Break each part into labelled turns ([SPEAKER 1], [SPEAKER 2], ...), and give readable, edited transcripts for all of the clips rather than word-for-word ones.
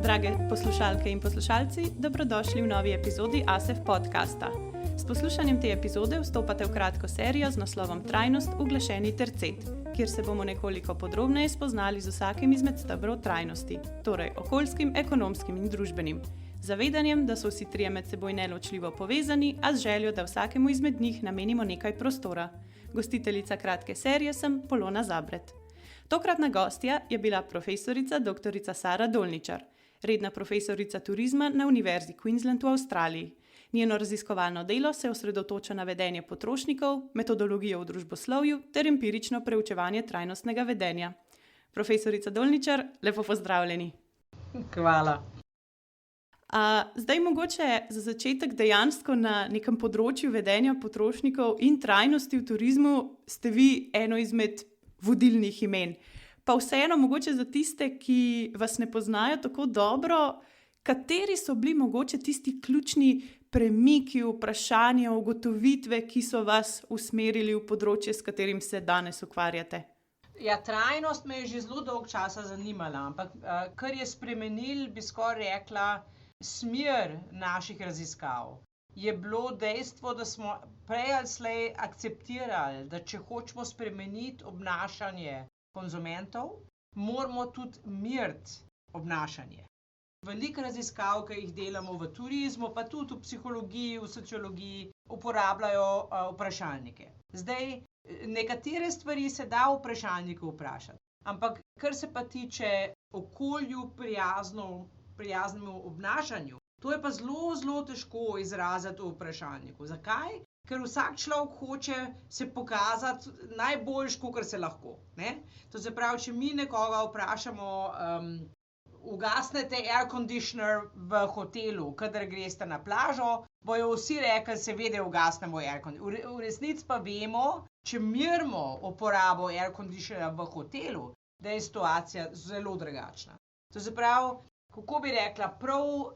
[SPEAKER 1] Drage poslušalke in poslušalci, dobrodošli v novi epizodi ASEF podcasta. S poslušanjem te epizode vstopate v kratko serijo z naslovom Trajnost uglašeni tercet, kjer se bomo nekoliko podrobneje spoznali z vsakim izmed stebrov trajnosti, torej okoljskim, ekonomskim in družbenim. Zavedanjem, da so vsi trije med seboj neločljivo povezani, a z željo, da vsakemu izmed njih namenimo nekaj prostora. Gostiteljica kratke serije sem Polona Zabret. Tokratna gostja je bila profesorica dr. Sara Dolničar, redna profesorica turizma na Univerzi Queensland v Avstraliji. Njeno raziskovalno delo se osredotoča na vedenje potrošnikov, metodologijo v družboslovju ter empirično preučevanje trajnostnega vedenja. Profesorica Dolničar, lepo pozdravljeni.
[SPEAKER 2] Hvala.
[SPEAKER 1] Zdaj mogoče za začetek dejansko na nekem področju vedenja potrošnikov in trajnosti v turizmu ste vi eno izmed vodilnih imen. Pa vseeno mogoče za tiste, ki vas ne poznajo tako dobro, kateri so bili mogoče tisti ključni premiki, vprašanja, ugotovitve, ki so vas usmerili v področje, s katerim se danes ukvarjate?
[SPEAKER 2] Ja, trajnost me je že zelo dolgo časa zanimala, ampak kar je spremenil, bi skoraj rekla, smer naših raziskav, je bilo dejstvo, da smo prej ali slej akceptirali, da če hočemo spremeniti obnašanje konzumentov, moramo tudi meriti obnašanje. Veliko raziskav, ki jih delamo v turizmu, pa tudi v psihologiji, v sociologiji, uporabljajo vprašalnike. Zdaj, nekatere stvari se da v vprašalniku vprašati, ampak kar se pa tiče okolju prijaznemu obnašanju, to je pa zelo težko izraziti v vprašalniku. Zakaj? Ker vsak človek hoče se pokazati najboljš, kakor se lahko, ne? To se pravi, če mi nekoga vprašamo, ugasnete air conditioner v hotelu, kadar greste na plažo, bojo vsi rekli, seveda ugasnemo air conditioner. V resnici pa vemo, če merimo uporabo air conditionerja v hotelu, da je situacija zelo drugačna. To se pravi, kako bi rekla, prav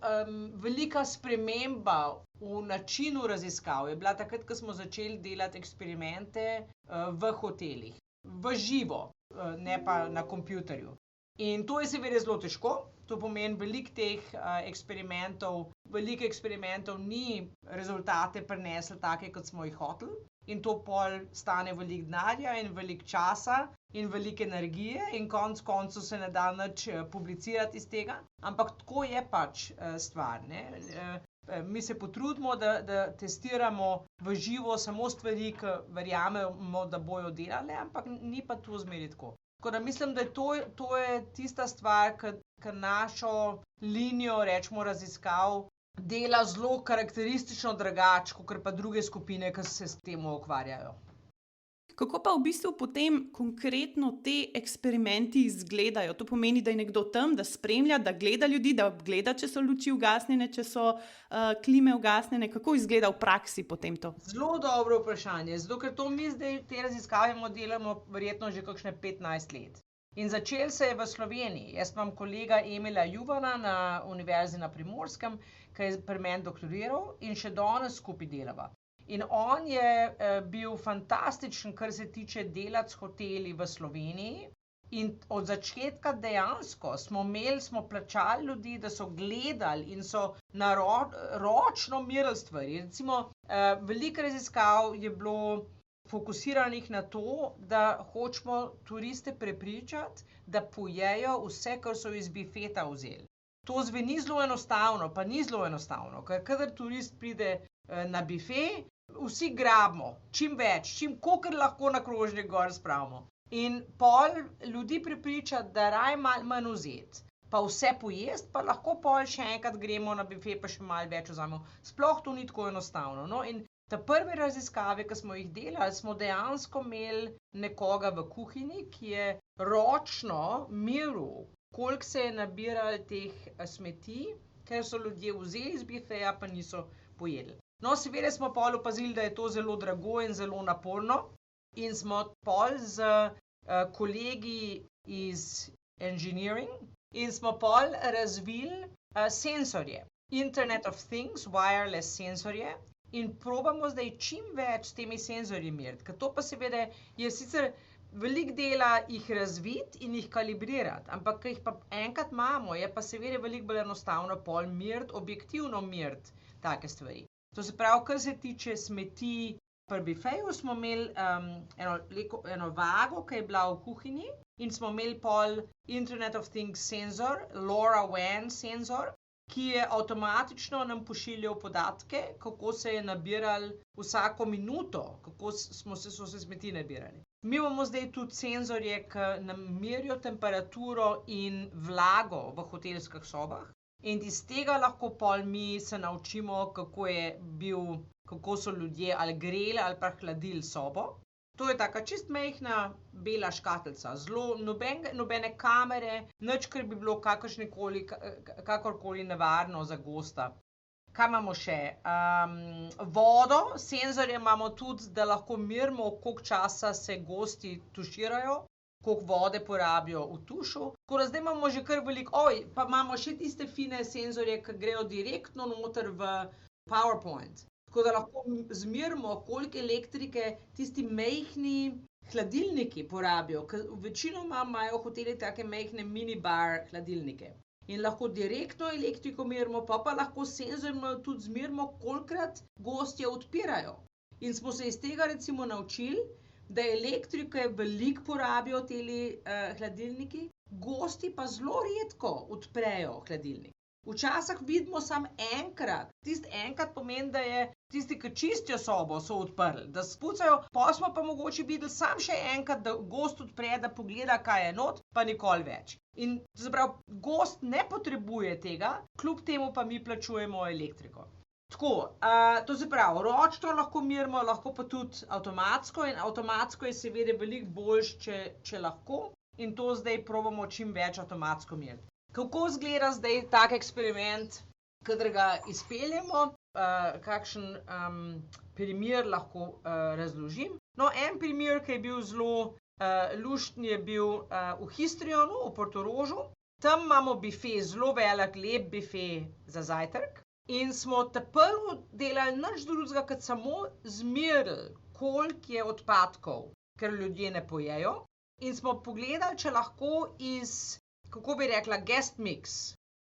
[SPEAKER 2] velika sprememba v načinu raziskav je bila takrat, ko smo začeli delati eksperimente v hotelih, v živo, ne pa na kompjuterju. In to je seveda zelo težko, to pomeni veliko teh eksperimentov, veliko eksperimentov ni rezultate prineslo take, kot smo jih hoteli. In to pol stane veliko denarja in veliko časa in veliko energije in konec koncev se ne da nič publicirati iz tega. Ampak tako je pač stvar, ne? Mi se potrudimo, da testiramo v živo samo stvari, ki verjamemo, da bojo delale, ampak ni pa to zmeraj tako. Tako da mislim, da to je tista stvar, ki našo linijo, rečemo, raziskav dela zelo karakteristično drugače, kakor pa druge skupine, ki se s tem ukvarjajo.
[SPEAKER 1] Kako pa v bistvu potem konkretno te eksperimenti izgledajo? To pomeni, da je nekdo tam, da spremlja, da gleda ljudi, da gleda, če so luči ugasnjene, če so klime ugasnjene. Kako izgleda v praksi potem to?
[SPEAKER 2] Zelo dobro vprašanje, zato ker to mi zdaj te raziskave delamo verjetno že kakšne 15 let. In začel se je v Sloveniji. Jaz imam kolega Emila Juvana na Univerzi na Primorskem, ki je pri meni doktoriral in še danes skupaj delava. In on je bil fantastičen, kar se tiče delati s hoteli v Sloveniji. In od začetka dejansko smo plačali ljudi, da so gledali in so ročno merili stvari. Recimo, veliko raziskav je bilo fokusiranih na to, da hočemo turiste prepričati, da pojejo vse, kar so iz bifeta vzeli. To zveni zelo enostavno, pa ni zelo enostavno, ker kadar turist pride na bife, vsi grabimo čim več, kolikor lahko na krožnik gor spravimo. In pol ljudi prepričati, da raje malo manj vzeti, pa vse pojesti, pa lahko pol še enkrat gremo na bife, pa še malo več vzamemo. Sploh to ni tako enostavno. No? In te prve raziskave, ki smo jih delali, smo dejansko imeli nekoga v kuhinji, ki je ročno meril, koliko se je nabiralo teh smeti, ker so ljudje vzeli iz bifeja, pa niso pojedli. No, seveda smo pol opazili, da je to zelo drago in zelo naporno in smo pol z kolegi iz engineering in smo pol razvili sensorje, Internet of Things, wireless sensorje, in probamo zdaj čim več s temi senzorji meriti, ker to pa seveda je sicer veliko dela jih razviti in jih kalibrirati, ampak ko jih pa enkrat imamo, je pa seveda veliko bolj enostavno pol meriti, objektivno meriti take stvari. To se pravi, kar se tiče smeti, pri bifeju smo imeli eno vago, ki je bila v kuhinji in smo imeli pol Internet of Things senzor, LoRaWAN senzor, ki je avtomatično nam pošiljal podatke, kako se je nabiralo vsako minuto, kako so se smeti nabirali. Mi imamo zdaj tudi senzorje, ki nam merijo temperaturo in vlago v hotelskih sobah in iz tega lahko pol mi se naučimo, kako so ljudje ali greli ali pa hladili sobo. To je taka čist majhna bela škatlica, zelo nobene kamere, nič, kar bi bilo kakorkoli nevarno za gosta. Kaj imamo še? Vodo, senzorje imamo tudi, da lahko merimo, koliko časa se gosti tuširajo, koliko vode porabijo v tušu. Tako da zdaj imamo že kar veliko, pa imamo še tiste fine senzorje, ki grejo direktno noter v PowerPoint. Tako da lahko zmerimo, koliko elektrike tisti majhni hladilniki porabijo, ker večinoma imajo hoteli take majhne minibar hladilnike. In lahko direktno elektriko merimo, pa lahko senzorno tudi zmerimo, kolikrat gostje odpirajo. In smo se iz tega recimo naučili, da elektrike veliko porabijo teli hladilniki, gosti pa zelo redko odprejo hladilnik. Včasih vidimo samo enkrat. Tisti enkrat pomeni, da je tisti, ki čistijo sobo, so odprli, da spucajo, pa smo pa mogoče videli samo še enkrat, da gost odpre, da pogleda, kaj je not, pa nikoli več. In to se pravi, gost ne potrebuje tega, kljub temu pa mi plačujemo elektriko. Tako, to se pravi, ročno lahko merimo, lahko pa tudi avtomatsko in avtomatsko je seveda veliko boljše, če lahko in to zdaj probamo čim več avtomatsko meriti. Kako izgleda zdaj tak eksperiment, kadar ga izpeljemo, kakšen primer lahko razložim. No, en primer, ki je bil zelo lušten, je bil v Histrionu, v Portorožu. Tam imamo bife, zelo velik, lep bife za zajtrk. In smo prvo delali nič drugega, kot samo zmerili, koliko je odpadkov, ker ljudje ne pojejo. In smo pogledali, če lahko iz, kako bi rekla, guest mix.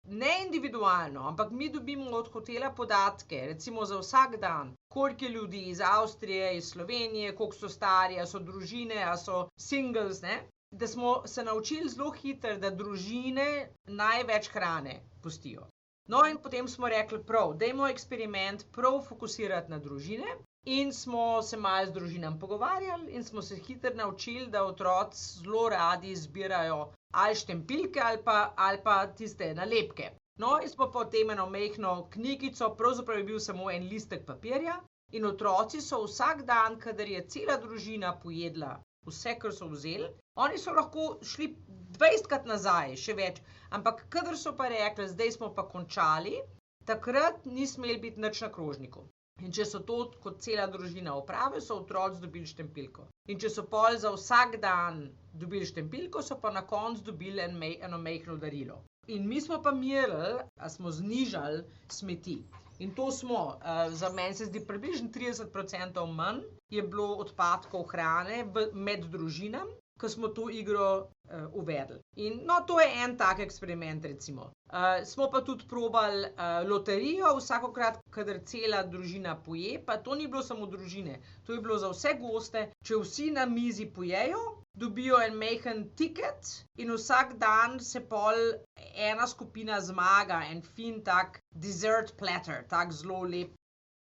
[SPEAKER 2] Ne individualno, ampak mi dobimo od hotela podatke, recimo za vsak dan, koliko je ljudi iz Avstrije, iz Slovenije, koliko so stari, a so družine, a so singles, ne? Da smo se naučili zelo hitro, da družine največ hrane pustijo. No in potem smo rekli prav, dajmo eksperiment prav fokusirati na družine in smo se malo z družinami pogovarjali in smo se hitro naučili, da otroci zelo radi zbirajo ali štempilke ali pa tiste nalepke. No in smo potem eno majhno knjigico, pravzaprav je bil samo en listek papirja in otroci so vsak dan, kadar je cela družina pojedla vse, kar so vzeli, oni so lahko šli 20krat nazaj, še več, ampak kadar so pa rekli, zdaj smo pa končali, takrat ni smeli biti nič na krožniku. In če so to kot cela družina opravili, so otroci dobili štempilko. In če so pol za vsak dan dobili štempilko, so pa na koncu dobili eno majhno darilo. In mi smo pa merili, a smo znižali smeti. In to smo, za meni se zdi približno 30% manj je bilo odpadkov hrane med družinami, ko smo to igro uvedli. In no, to je en tak eksperiment, recimo. Smo pa tudi probali loterijo vsakokrat, kadar cela družina poje, pa to ni bilo samo družine, to je bilo za vse goste. Če vsi na mizi pojejo, dobijo en majhen tiket in vsak dan se pol ena skupina zmaga, en fin tak dessert platter, tak zelo lep.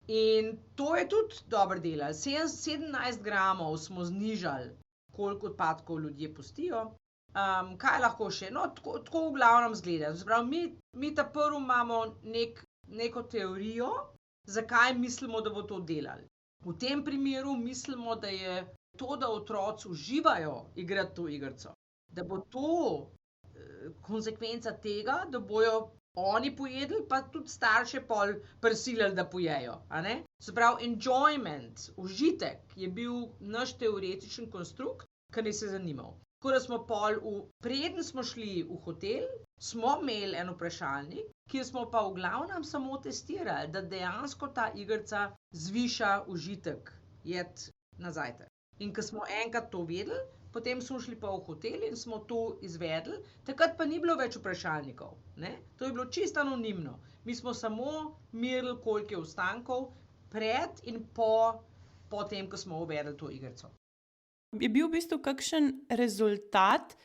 [SPEAKER 2] In to je tudi dobro delalo. 17 gramov smo znižali, koliko odpadkov ljudje pustijo. Kaj lahko še? No, tako v glavnem zgleda. Pravi, mi ta prvo imamo neko teorijo, zakaj mislimo, da bo to delali. V tem primeru mislimo, da je to, da otroci uživajo igrati to igrico, da bo to konsekvenca tega, da bojo oni pojedli, pa tudi starše pol prisilili, da pojejo. Se pravi, enjoyment, užitek je bil naš teoretičen konstrukt, kar nas je zanimal. Tako da smo pol, preden smo šli v hotel, smo imeli en vprašalnik, kjer smo pa v glavnem samo testirali, da dejansko ta igrica zviša užitek jed na zajtrk. In ko smo enkrat to vedeli, potem smo šli pa v hotel in smo to izvedli, takrat pa ni bilo več vprašalnikov, ne? To je bilo čisto anonimno. Mi smo samo merili, koliko je ostankov pred in po tem, ko smo uvedli to igrico.
[SPEAKER 1] Je bil v bistvu kakšen rezultat,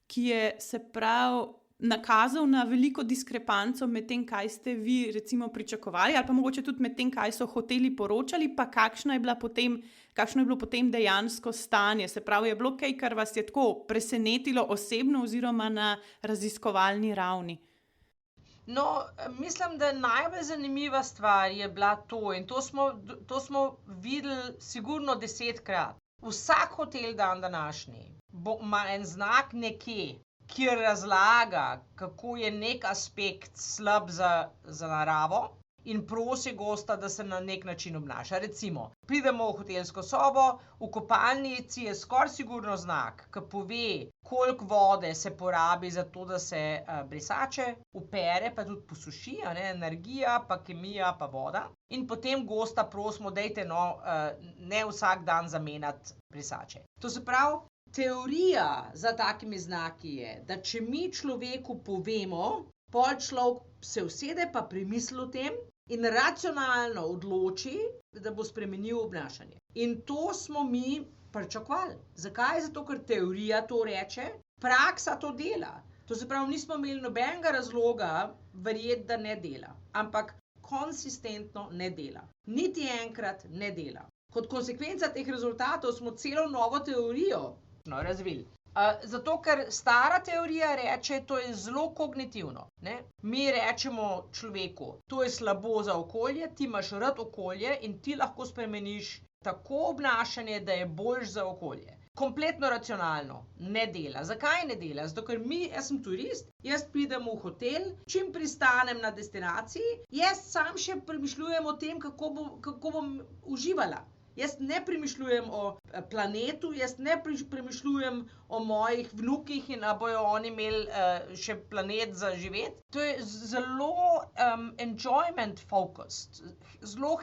[SPEAKER 1] ki je se pravi nakazal na veliko diskrepanco med tem, kaj ste vi recimo pričakovali, ali pa mogoče tudi med tem, kaj so hoteli poročali, pa kakšno je bilo potem dejansko stanje. Se pravi, je bilo kaj, kar vas je tako presenetilo osebno oziroma na raziskovalni ravni?
[SPEAKER 2] No, mislim, da najbolj zanimiva stvar je bila to in to smo videli sigurno 10-krat. Vsak hotel dan današnji ima en znak nekje, ki razlaga, kako je nek aspekt slab za naravo in prosi gosta, da se na nek način obnaša. Recimo, pridemo v hotelsko sobo, v kopalnici je skoraj sigurno znak, ki pove, koliko vode se porabi za to, da se brisače opere, pa tudi posuši, energija, pa kemija, pa voda. In potem gosta prosimo, dajte ne vsak dan zamenjati brisače. To se pravi, teorija za takimi znaki je, da če mi človeku povemo, pol človek se usede pa premisli o tem in racionalno odloči, da bo spremenil obnašanje. In to smo mi pričakovali. Zakaj? Zato, ker teorija to reče, praksa to dela. To se pravi, nismo imeli nobenega razloga verjeti, da ne dela, ampak konsistentno ne dela. Niti enkrat ne dela. Kot konsekvenca teh rezultatov smo celo novo teorijo razvili. Zato, ker stara teorija reče, to je zelo kognitivno. Ne? Mi rečemo človeku, to je slabo za okolje, ti imaš rad okolje in ti lahko spremeniš tako obnašanje, da je boljš za okolje. Kompletno racionalno ne dela. Zakaj ne dela? Zato, ker jaz sem turist, jaz pridem v hotel, čim pristanem na destinaciji, jaz sam še premišljujem o tem, kako bom uživala. Jaz ne premišljujem o planetu, jaz ne premišljujem o mojih vnukih in a bojo oni imeli še planet za živeti. To je zelo enjoyment focused, zelo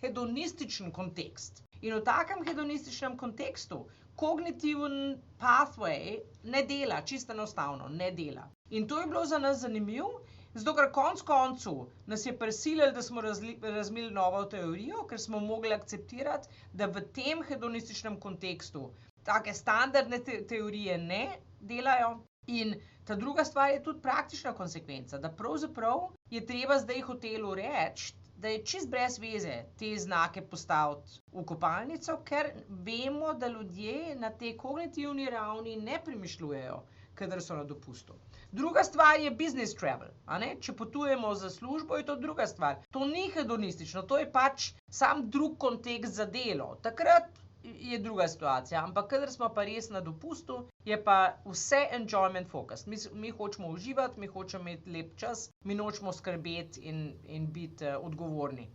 [SPEAKER 2] hedonističen kontekst. In v takem hedonističnem kontekstu kognitiven pathway ne dela, čisto enostavno ne dela. In to je bilo za nas zanimivo. Zato, ker konec koncev nas je prisililo, da smo razvili novo teorijo, ker smo mogli akceptirati, da v tem hedonističnem kontekstu take standardne teorije ne delajo. In ta druga stvar je tudi praktična konsekvenca, da pravzaprav je treba zdaj hotelu reči, da je čist brez veze te znake postaviti v kopalnico, ker vemo, da ljudje na tej kognitivni ravni ne premišljujejo, kadar so na dopustu. Druga stvar je business travel. Če potujemo za službo, je to druga stvar. To ni hedonistično, to je pač sam drug kontekst za delo. Takrat je druga situacija, ampak kadar smo pa res na dopustu, je pa vse enjoyment focus. Mi hočemo uživati, mi hočemo imeti lep čas, mi nočemo skrbeti in biti odgovorni.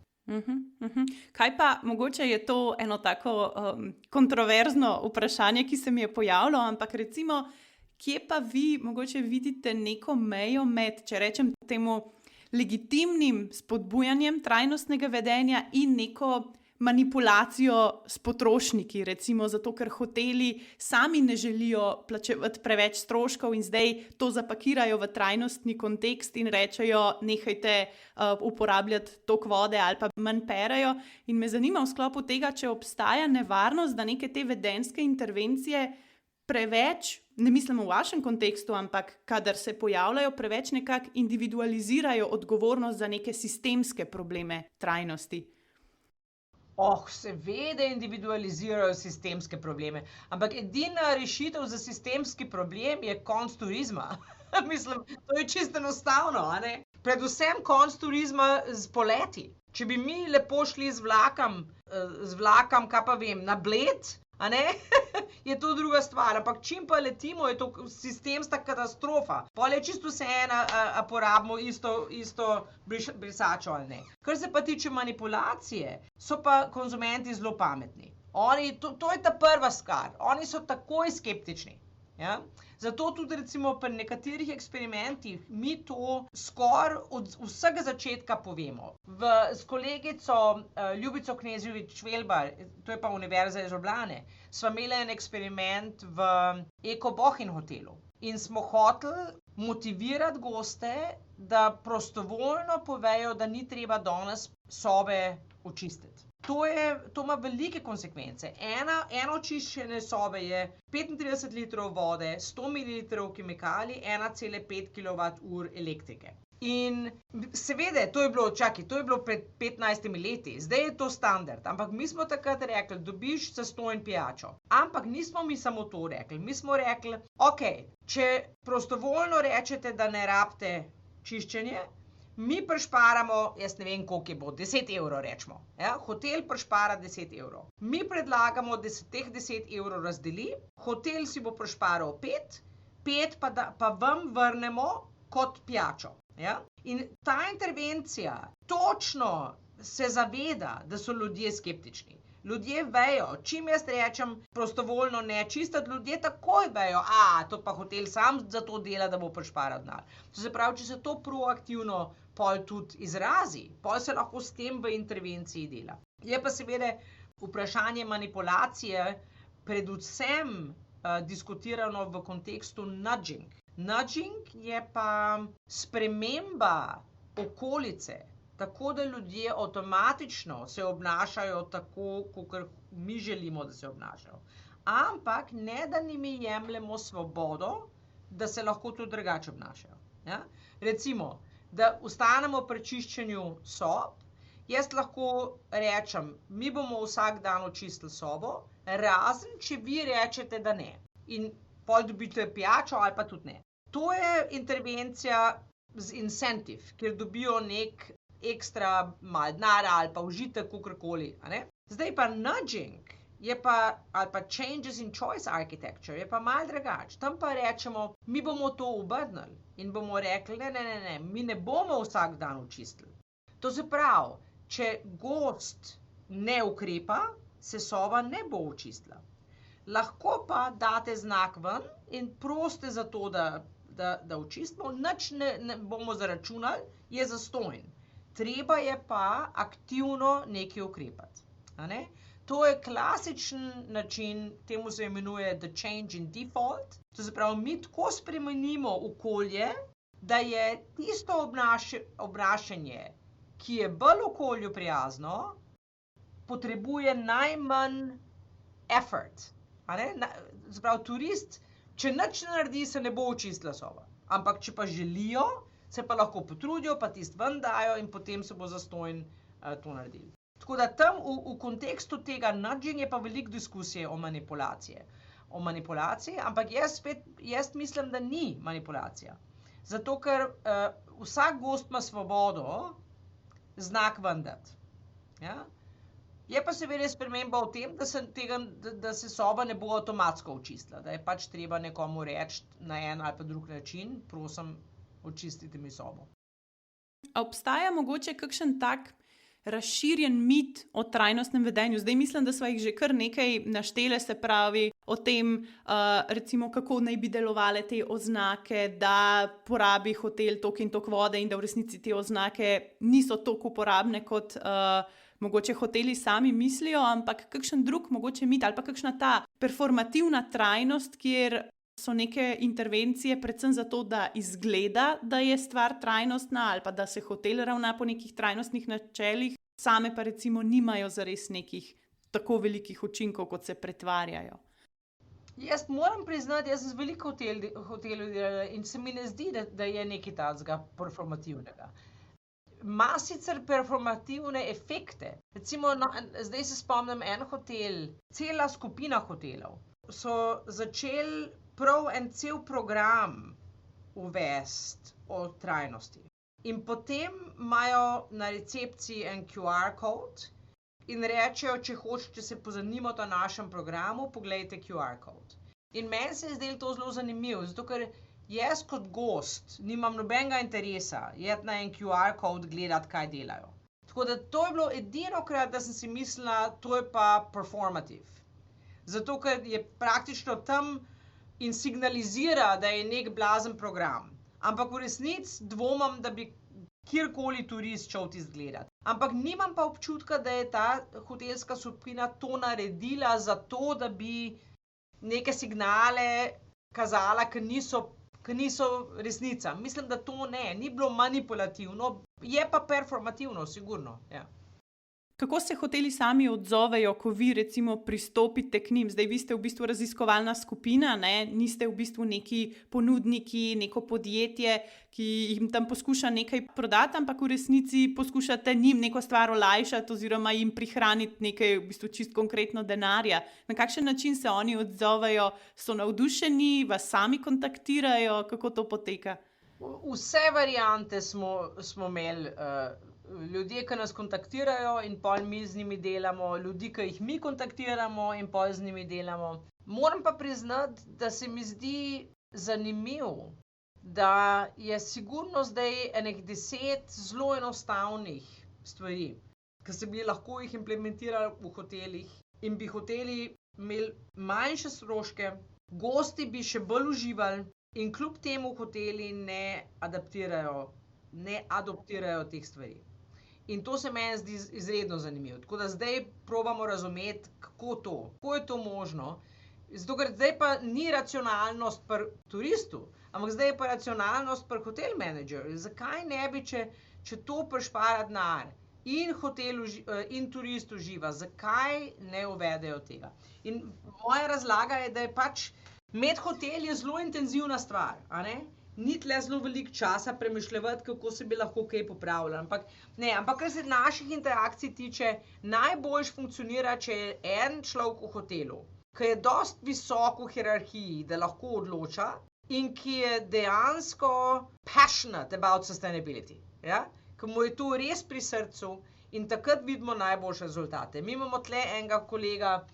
[SPEAKER 1] Kaj pa, mogoče je to eno tako kontroverzno vprašanje, ki se mi je pojavilo, ampak recimo, kje pa vi mogoče vidite neko mejo med, če rečem temu, legitimnim spodbujanjem trajnostnega vedenja in neko manipulacijo s potrošniki, recimo zato, ker hoteli sami ne želijo plačevati preveč stroškov in zdaj to zapakirajo v trajnostni kontekst in rečejo, nehajte uporabljati toliko vode ali pa manj perejo. In me zanima v sklopu tega, če obstaja nevarnost, da neke te vedenjske intervencije preveč, ne mislim v vašem kontekstu, ampak kadar se pojavljajo, preveč nekako individualizirajo odgovornost za neke sistemske probleme trajnosti.
[SPEAKER 2] Seveda individualizirajo sistemske probleme, ampak edina rešitev za sistemski problem je konec turizma. Mislim, to je čisto enostavno, a ne? Predvsem konec turizma z poleti. Če bi mi lepo šli z vlakom, kaj pa vem, na Bled, a ne? Je to druga stvar, ampak čim pa letimo, je to sistemska katastrofa. Pol je čisto vseeno, a porabimo isto brisačo ali ne. Kar se pa tiče manipulacije, so pa konzumenti zelo pametni. To je ta prva stvar. Oni so takoj skeptični. Ja? Zato tudi recimo pri nekaterih eksperimentih mi to skoraj od vsega začetka povemo. S kolegico Ljubico Kneževič-Velbar, to je pa Univerza iz Ljubljane, sva imela en eksperiment v Eko Bohinj hotelu in smo hoteli motivirati goste, da prostovoljno povejo, da ni treba danes sobe očistiti. To ima velike konsekvence. Eno čiščenje sobe je 35 litrov vode, 100 ml kemikalij, 1,5 kWh elektrike. In seveda, to je bilo pred 15 leti, zdaj je to standard, ampak mi smo takrat rekli, dobiš zastonj pijačo. Ampak nismo mi samo to rekli, mi smo rekli, ok, če prostovoljno rečete, da ne rabite čiščenje, mi prišparamo, jaz ne vem, koliko je bo, 10 evrov rečemo. Ja? Hotel prišpara 10 evrov. Mi predlagamo, da se teh 10 evrov razdeli, hotel si bo prišparal 5 pa vam vrnemo kot pijačo. Ja? In ta intervencija točno se zaveda, da so ljudje skeptični. Ljudje vejo, čim jaz rečem prostovoljno ne čistiti, ljudje takoj vejo, to pa hotel sam zato dela, da bo prišparal denar. To se pravi, če se to proaktivno pol tudi izrazi, pol se lahko s tem v intervenciji dela. Je pa seveda vprašanje manipulacije predvsem diskutirano v kontekstu nudging. Nudging je pa sprememba okolice, tako da ljudje avtomatično se obnašajo tako, kakor mi želimo, da se obnašajo. Ampak ne, da njim jemljemo svobodo, da se lahko tudi drugače obnašajo. Ja? Recimo, da ostanemo pri čiščenju sob, jaz lahko rečem, mi bomo vsak dan očistili sobo, razen če vi rečete, da ne. In pol dobite pijačo ali pa tudi ne. To je intervencija z incentive, kjer dobijo nek ekstra malo denarja ali pa užitek, kakorkoli. Zdaj pa nudging ali pa changes in choice architecture je pa malo drugače. Tam pa rečemo, mi bomo to obrnili in bomo rekli, ne, mi ne bomo vsak dan očistili. To se pravi, če gost ne ukrepa, se soba ne bo očistila. Lahko pa date znak ven in prosite za to, da očistimo, nič ne bomo zaračunali, je zastonj. Treba je pa aktivno nekaj ukrepati. To je klasičen način, temu se imenuje the change in default. To se pravi, mi tako spremenimo okolje, da je tisto obnašanje, ki je bolj okolju prijazno, potrebuje najmanj effort. Se pravi, turist, če nič ne naredi, se ne bo očistila soba. Ampak če pa želijo, se pa lahko potrudijo, pa tisto ven dajo in potem se bo zastonj to naredili. Tako da tam v kontekstu tega nudging je pa veliko diskusije o manipulaciji, ampak jaz mislim, da ni manipulacija. Zato, ker vsak gost ima svobodo znak ven dati. Ja? Je pa seveda sprememba v tem, da se soba ne bo avtomatsko očistila, da je pač treba nekomu reči na en ali pa drug način, prosim, očistite mi sobo.
[SPEAKER 1] Obstaja mogoče kakšen tak razširjen mit o trajnostnem vedenju? Zdaj mislim, da sva jih že kar nekaj naštele, se pravi o tem, recimo, kako naj bi delovale te oznake, da porabi hotel toliko in toliko vode in da v resnici te oznake niso toliko uporabne, kot mogoče hoteli sami mislijo, ampak kakšen drug mogoče mit ali pa kakšna ta performativna trajnost, kjer so neke intervencije predvsem zato, da izgleda, da je stvar trajnostna ali pa da se hotel ravna po nekih trajnostnih načelih, same pa recimo nimajo zares nekih tako velikih učinkov, kot se pretvarjajo.
[SPEAKER 2] Jaz moram priznati, jaz sem z veliko hotelov delala in se mi ne zdi, da je nekaj takega performativnega. Ima sicer performativne efekte. Recimo, zdaj se spomnim en hotel, cela skupina hotelov so začeli prav en cel program uvesti o trajnosti. In potem imajo na recepciji en QR kod in rečejo, če hočete se pozanimati o našem programu, poglejte QR kod. In meni se je zdelo to zelo zanimivo, zato ker jaz kot gost nimam nobenega interesa iti na en QR kod gledati, kaj delajo. Tako da to je bilo edinokrat, da sem si mislila, to je pa performative. Zato ker je praktično tam in signalizira, da je nek blazen program. Ampak v resnici dvomim, da bi kjerkoli turist šel tisto gledat. Ampak nimam pa občutka, da je ta hotelska skupina to naredila zato, da bi neke signale kazala, ki niso resnica. Mislim, da to ne, ni bilo manipulativno, je pa performativno, sigurno. Ja.
[SPEAKER 1] Kako se hoteli sami odzovejo, ko vi recimo pristopite k njim? Zdaj, vi ste v bistvu raziskovalna skupina, ne? Niste v bistvu neki ponudniki, neko podjetje, ki jim tam poskuša nekaj prodati, ampak v resnici poskušate njim neko stvar olajšati oziroma jim prihraniti nekaj v bistvu čisto konkretno denarja. Na kakšen način se oni odzovejo? So navdušeni, vas sami kontaktirajo? Kako to poteka?
[SPEAKER 2] Vse variante smo imeli. Ljudje, ki nas kontaktirajo in pol mi z njimi delamo, ljudi, ki jih mi kontaktiramo in pol z njimi delamo. Moram pa priznati, da se mi zdi zanimivo, da je sigurno zdaj enih 10 zelo enostavnih stvari, ki se bi lahko jih implementirali v hotelih in bi hoteli imeli manjše stroške, gosti bi še bolj uživali in kljub temu hoteli ne adoptirajo teh stvari. In to se meni zdi izredno zanimivo. Tako da zdaj probamo razumeti, kako je to možno. Zato, ker zdaj pa ni racionalnost pri turistu, ampak zdaj je pa racionalnost pri hotel menedžerju. Zakaj ne bi, če to prišpara denar in hotel in turist uživa, zakaj ne uvedejo tega? In moja razlaga je, da je pač imeti hotel je zelo intenzivna stvar, a ne? Ni tle zelo veliko časa premišljati, kako se bi lahko kaj popravili. Ampak kar se naših interakcij tiče, najboljš funkcionira, če je en človek v hotelu, ki je dosti visok v hierarhiji, da lahko odloča in ki je dejansko passionate about sustainability. Ja? Ki mu je to res pri srcu in takrat vidimo najboljše rezultate. Mi imamo tle enega kolega,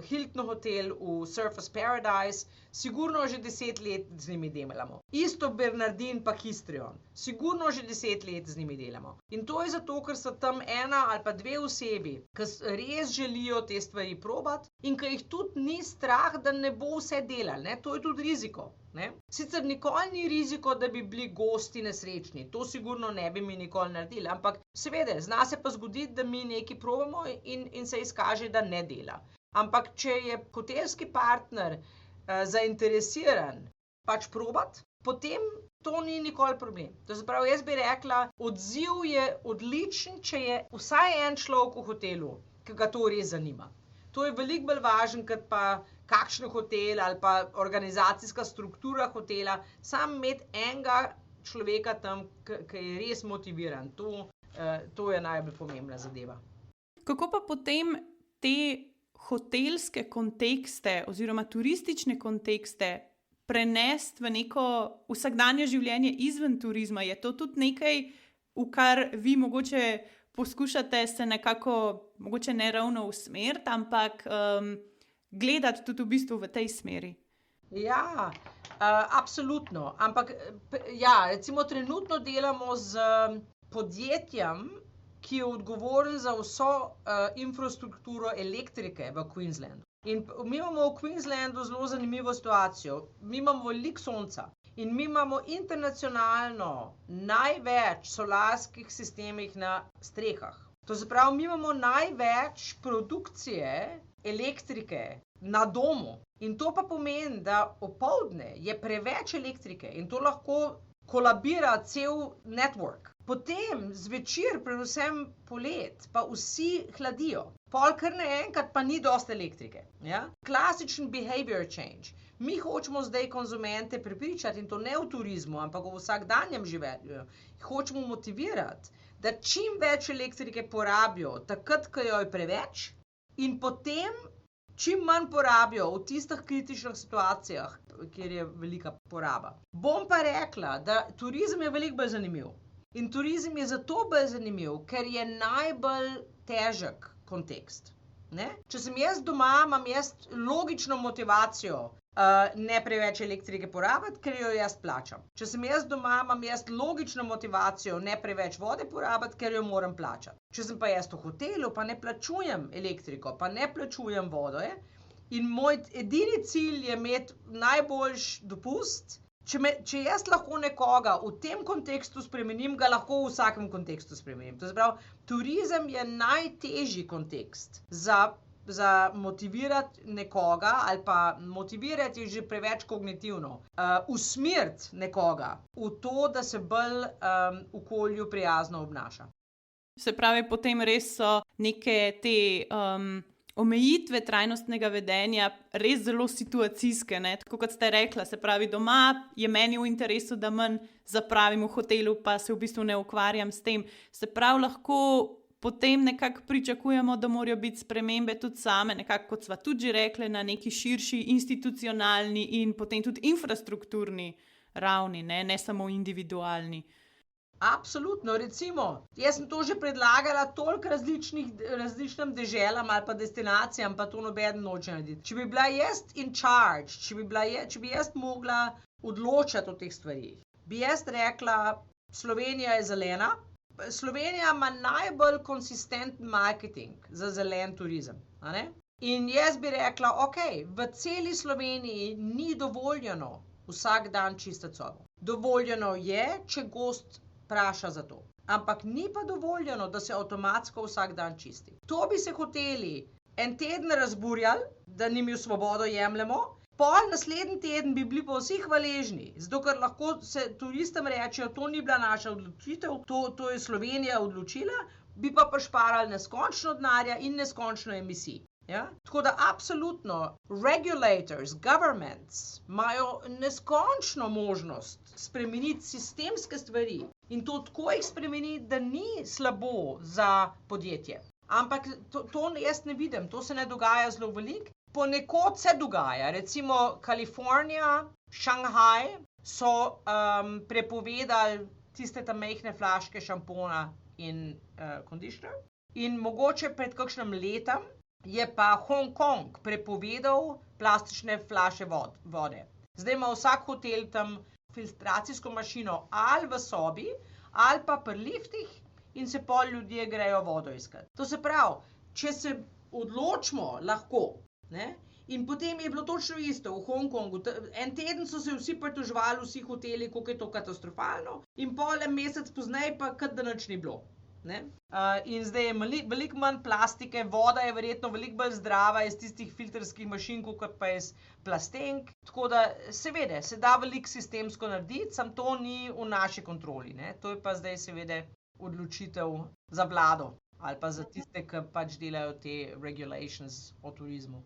[SPEAKER 2] Hilton hotel v Surfers Paradise, sigurno že 10 let z njimi delamo. Isto Bernardin pa Histrion, sigurno že 10 let z njimi delamo. In to je zato, ker so tam ena ali pa dve osebi, ki res želijo te stvari probati in ki jih tudi ni strah, da ne bo vse delali. Ne? To je tudi riziko. Ne? Sicer nikoli ni riziko, da bi bili gosti nesrečni, to sigurno ne bi mi nikoli naredili, ampak seveda, zna se pa zgoditi, da mi nekaj probamo in se izkaže, da ne dela. Ampak če je hotelski partner zainteresiran pač probati, potem to ni nikoli problem. To se pravi, jaz bi rekla, odziv je odličen, če je vsaj en človek v hotelu, ki ga to res zanima. To je veliko bolj važno, kot pa kakšen hotel ali pa organizacijska struktura hotela, samo imeti enega človeka tam, ki je res motiviran. To je najbolj pomembna zadeva.
[SPEAKER 1] Kako pa potem te hotelske kontekste oziroma turistične kontekste prenesti v neko vsakdanje življenje izven turizma? Je to tudi nekaj, v kar vi mogoče poskušate se nekako, mogoče ne ravno usmeriti, ampak gledati tudi v bistvu v tej smeri?
[SPEAKER 2] Ja, absolutno. Ampak ja, recimo trenutno delamo z podjetjem, ki je odgovoren za vso infrastrukturo elektrike v Queenslandu. In mi imamo v Queenslandu zelo zanimivo situacijo. Mi imamo veliko sonca in mi imamo internacionalno največ solarskih sistemih na strehah. To se pravi, mi imamo največ produkcije elektrike na domu. In to pa pomeni, da opoldne je preveč elektrike in to lahko kolabira cel network. Potem zvečer, predvsem polet, pa vsi hladijo. Pol kar naenkrat pa ni dosti elektrike. Ja? Klasičen behavior change. Mi hočemo zdaj konzumente prepričati, in to ne v turizmu, ampak v vsakdanjem življenju. Hočemo motivirati, da čim več elektrike porabijo, takrat, ko jo je preveč, in potem čim manj porabijo v tistih kritičnih situacijah, kjer je velika poraba. Bom pa rekla, da turizem je veliko bolj zanimiv. In turizem je zato bolj zanimiv, ker je najbolj težek kontekst. Ne? Če sem jaz doma, imam jaz logično motivacijo ne preveč elektrike porabiti, ker jo jaz plačam. Če sem jaz doma, imam jaz logično motivacijo ne preveč vode porabiti, ker jo moram plačati. Če sem pa jaz v hotelu, pa ne plačujem elektriko, pa ne plačujem vodo, In moj edini cilj je imeti najboljši dopust. Če jaz lahko nekoga v tem kontekstu spremenim, ga lahko v vsakem kontekstu spremenim. To se pravi, turizem je najtežji kontekst za motivirati nekoga ali pa motivirati je že preveč kognitivno. Usmeriti nekoga v to, da se bolj okolju prijazno obnaša.
[SPEAKER 1] Se pravi, potem res so neke te omejitve trajnostnega vedenja res zelo situacijske, ne? Tako kot ste rekla, se pravi, doma je meni v interesu, da manj zapravim v hotelu, pa se v bistvu ne ukvarjam s tem. Se pravi, lahko potem nekako pričakujemo, da morajo biti spremembe tudi same, nekako kot sva tudi že rekli, na neki širši institucionalni in potem tudi infrastrukturni ravni, ne samo individualni.
[SPEAKER 2] Absolutno, recimo, jaz sem to že predlagala toliko različnim deželam ali pa destinacijam, pa to nobeden noče narediti. Če bi bila jaz in charge, če bi jaz mogla odločati o teh stvarih, bi jaz rekla, Slovenija je zelena. Slovenija ima najbolj konsistenten marketing za zelen turizem. A ne? In jaz bi rekla, ok, v celi Sloveniji ni dovoljeno vsak dan čistiti sobo. Dovoljeno je, če gost praša za to. Ampak ni pa dovoljeno, da se avtomatsko vsak dan čisti. To bi se hoteli en teden razburjali, da njim jo svobodo jemljemo, pol naslednji teden bi bili pa vsi hvaležni, zato ker lahko se turistom rečejo, to ni bila naša odločitev, to je Slovenija odločila, bi pa šparali neskončno denarja in neskončno emisij. Ja? Tako da absolutno regulators, governments imajo neskončno možnost spremeniti sistemske stvari in to tako jih spremeniti, da ni slabo za podjetje. Ampak to jaz ne vidim, to se ne dogaja zelo veliko. Ponekod se dogaja, recimo Kalifornija, Šanghaj so prepovedali tiste tam majhne flaške šampona in conditioner in mogoče pred kakšnim letom je pa Hongkong prepovedal plastične flaše vode. Zdaj ima vsak hotel tam filtracijsko mašino ali v sobi, ali pa pri liftih in se pol ljudje grejo vodo iskati. To se pravi, če se odločimo lahko, ne? In potem je bilo točno isto v Hongkongu. En teden so se vsi pritoževali, vsi hoteli, koliko je to katastrofalno in pol en mesec pozneje pa kot da nič ni bilo. Ne? In zdaj je veliko manj plastike, voda je verjetno veliko bolj zdrava iz tistih filtrskih mašin, kot pa iz plastenk. Tako da seveda se da veliko sistemsko narediti, samo to ni v naši kontroli. Ne? To je pa zdaj seveda odločitev za vlado ali pa za tiste, ki pač delajo te regulations o turizmu.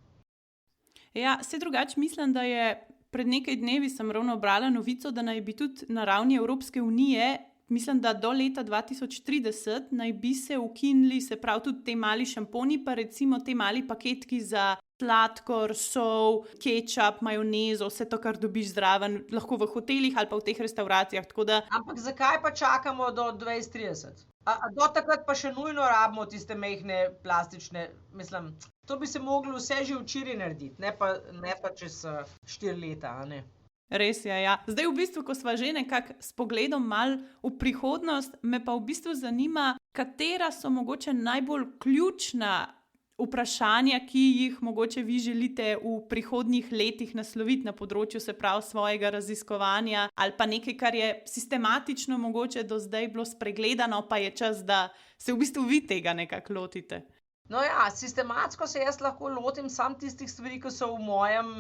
[SPEAKER 1] Ja, se drugače mislim, da je pred nekaj dnevi sem ravno brala novico, da naj bi tudi na ravni Evropske unije, mislim, da do leta 2030 naj bi se ukinili, se pravi tudi te mali šamponi, pa recimo te mali paketki za sladkor, sol, kečap, majonezo, vse to, kar dobiš zraven, lahko v hotelih ali pa v teh restauracijah.
[SPEAKER 2] Ampak zakaj pa čakamo do 2030? Do takrat pa še nujno rabimo tiste majhne plastične, mislim, to bi se moglo vse že včeraj narediti, ne pa čez 4 leta, a ne?
[SPEAKER 1] Res je, ja. Zdaj v bistvu, ko sva že nekako s pogledom mal v prihodnost, me pa v bistvu zanima, katera so mogoče najbolj ključna vprašanja, ki jih mogoče vi želite v prihodnjih letih nasloviti na področju, se pravi, svojega raziskovanja ali pa nekaj, kar je sistematično mogoče do zdaj bilo spregledano, pa je čas, da se v bistvu vi tega nekako lotite.
[SPEAKER 2] No ja, sistematsko se jaz lahko lotim sam tistih stvari, ki so v mojem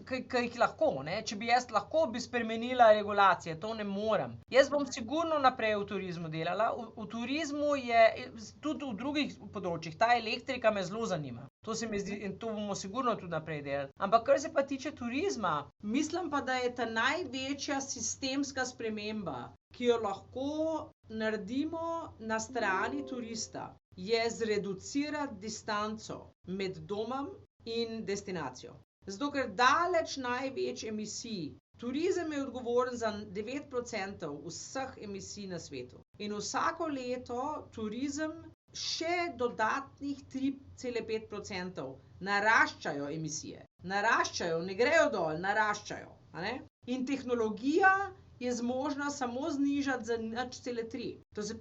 [SPEAKER 2] ki jih lahko, ne? Če bi jaz lahko, bi spremenila regulacije, to ne morem. Jaz bom sigurno naprej v turizmu delala, v turizmu je, tudi v drugih področjih, ta elektrika me zelo zanima. To se mi zdi in to bomo sigurno tudi naprej delali. Ampak kar se pa tiče turizma, mislim pa, da je ta največja sistemska sprememba, ki jo lahko naredimo na strani turista, je zreducirati distanco med domom in destinacijo. Zato, ker daleč največ emisij. Turizem je odgovoren za 9% vseh emisij na svetu. In vsako leto turizem še dodatnih 3,5% naraščajo emisije. Naraščajo, ne grejo dol, naraščajo. A ne? In tehnologija je zmožna samo znižati za 0,3. To se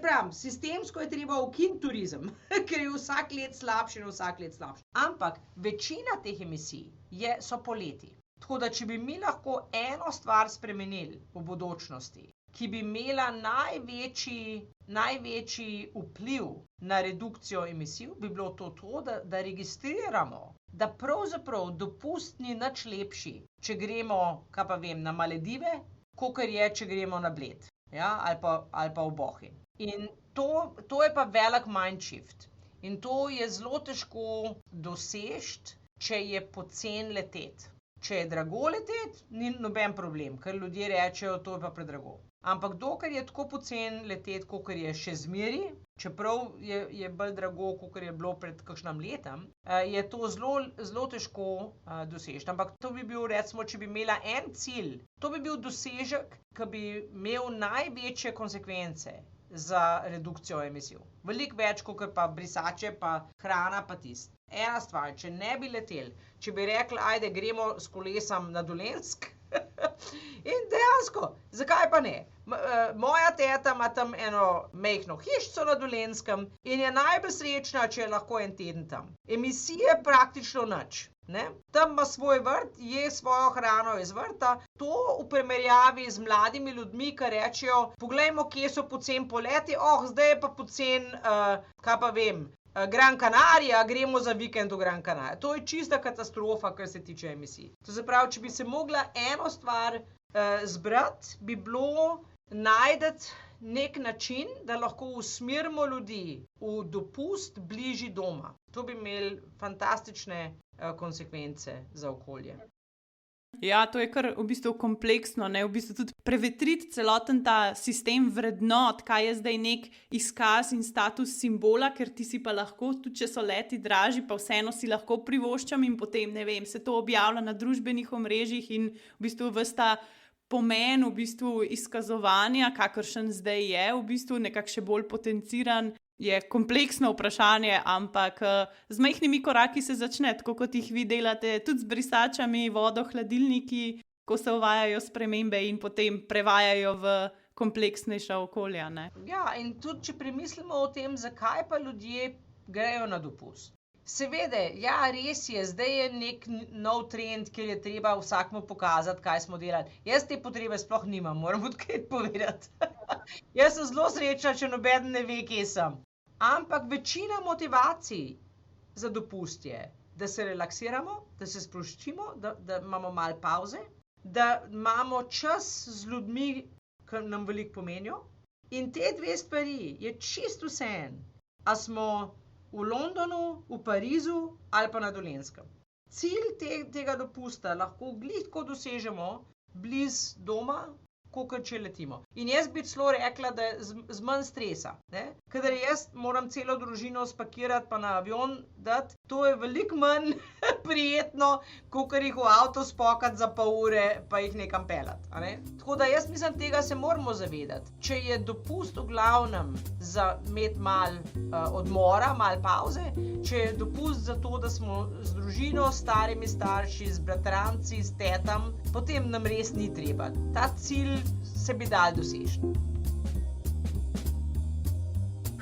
[SPEAKER 2] pravi, sistemsko je treba ukiniti turizem, ker je vsak let slabši in vsak let slabši. Ampak večina teh emisij so poleti. Tako da, če bi mi lahko eno stvar spremenili v bodočnosti, ki bi imela največji vpliv na redukcijo emisij, bi bilo to, da registriramo, da pravzaprav dopust ni nič lepši, če gremo, na Maledive, kakor je, če gremo na Bled, ja, ali pa v Bohinj. In to je pa velik mindshift. In to je zelo težko doseči, če je poceni leteti. Če je drago leteti, ni noben problem, ker ljudje rečejo, to je pa predrago. Ampak dokler je tako poceni leteti, kakor je še zmeri, čeprav je bolj drago, kakor je bilo pred kakšnim letom, je to zelo težko doseči. Ampak to bi bil, recimo, če bi imela en cilj, to bi bil dosežek, ki bi imel največje konsekvence za redukcijo emisij. Veliko več, kakor pa brisače, pa hrana, pa tisto. Ena stvar, če ne bi leteli, če bi rekli, ajde, gremo s kolesom na Dolenjsk, in dejansko, zakaj pa ne? Moja teta ima tam eno majhno hišico na Dolenjskem in je najbolj srečna, če je lahko en teden tam. Emisije praktično nič. Ne? Tam ima svoj vrt, je svojo hrano iz vrta. To v primerjavi z mladimi ljudmi, ki rečejo, poglejmo, kje so poceni poleti, zdaj je pa poceni, Gran Canaria, gremo za vikend v Gran Canaria. To je čista katastrofa, kar se tiče emisij. To se pravi, če bi se mogla eno stvar zbrati, bi bilo najti nek način, da lahko usmerimo ljudi v dopust bližje doma. To bi imeli fantastične konsekvence za okolje.
[SPEAKER 1] Ja, to je kar v bistvu kompleksno, ne? V bistvu tudi prevetriti celoten ta sistem vrednot, kaj je zdaj nek izkaz in status simbola, ker ti si pa lahko, tudi če so leti dražji, pa vseeno si lahko privoščam in potem, ne vem, se to objavlja na družbenih omrežjih in v bistvu ves ta pomen v bistvu izkazovanja, kakršen zdaj je, v bistvu nekako še bolj potenciran, je kompleksno vprašanje, ampak z majhnimi koraki se začne, tako kot jih vi delate, tudi z brisačami, vodo, hladilniki, ko se uvajajo spremembe in potem prevajajo v kompleksnejša okolja. Ne?
[SPEAKER 2] Ja, in tudi, če premislimo o tem, zakaj pa ljudje grejo na dopust. Seveda, ja, res je, zdaj je nek nov trend, kjer je treba vsakmu pokazati, kaj smo delali. Jaz te potrebe sploh nimam, moram odkriti povedati. Jaz sem zelo srečna, če nobeden ne ve, kje sem. Ampak večina motivacij za dopust je, da se relaksiramo, da se sproščimo, da imamo malo pauze, da imamo čas z ljudmi, ki nam veliko pomenijo. In te dve stvari je čisto vseeno, a smo v Londonu, v Parizu ali pa na Dolenjskem. Cilj tega dopusta lahko glih tako dosežemo blizu doma, kakor če letimo. In jaz bi celo rekla, da je z manj stresa. Kadar jaz moram celo družino spakirati pa na avion dati, to je veliko manj prijetno, kakor jih v avto spokati za pol ure pa jih nekam peljati. Tako da jaz mislim, tega se moramo zavedati. Če je dopust v glavnem za imeti malo odmora, malo pauze, če je dopust za to, da smo z družino, starimi starši, z bratranci, s tetam, potem nam res ni treba. Ta cilj se bi dal doseči.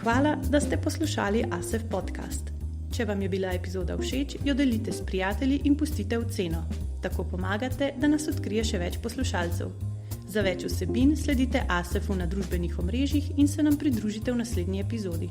[SPEAKER 1] Hvala, da ste poslušali ASEF podcast. Če vam je bila epizoda všeč, jo delite s prijatelji in pustite oceno. Tako pomagate, da nas odkrije še več poslušalcev. Za več vsebin sledite ASEF-u na družbenih omrežjih in se nam pridružite v naslednji epizodi.